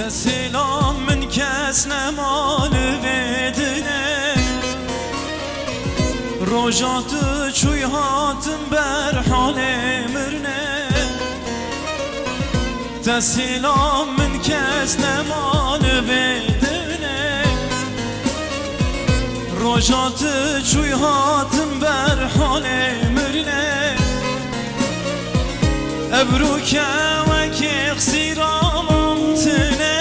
تسلام من کس نمال بدنه روجات چوی هاتم بر حال مرنه تسلام من کس نمال بدنه روجات چوی هاتم بر حال مرنه ابروک وکی خسیرام امتنه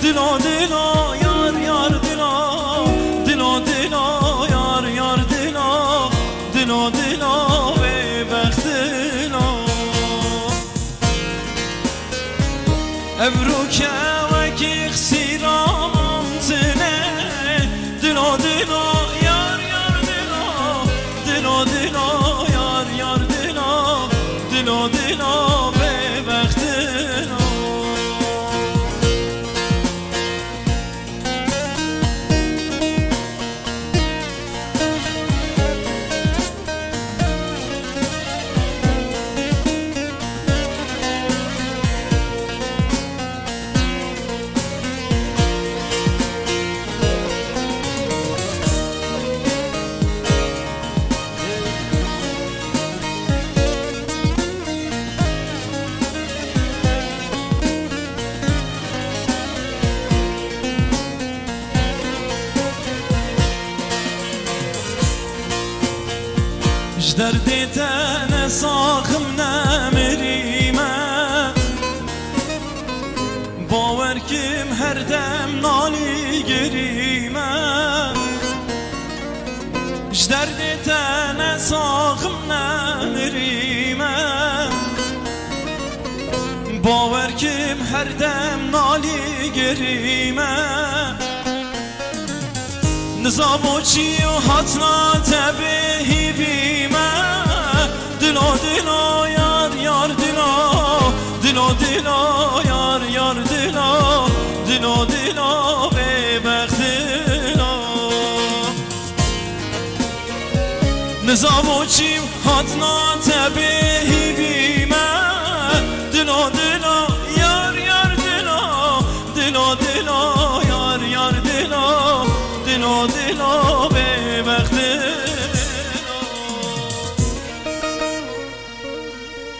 دلا دلا یار یار دلا دلا دلا یار یار دلا دلا دلا به بخت دلا ابروک وکی خسیرام امتنه دلا دلا یار یار دلا دلا دلا یار یار دلا دلا دلا به بخت دلا دردی تن ساخم نمیریمه باور کم هر دم نالی گریمه دردی تن ساخم نمیریمه باور کم هر دم نالی گریمه نزابو چی و حتنا تبهی بیمه دلا دلا یار یار دلا دلا دلا یار یار دلا دلا دلا به بخت دلا نزابو چی و حتنا تبهی بیمه دلا دلا یار یار دلا دلا دلا یار یار دلا دلا دلا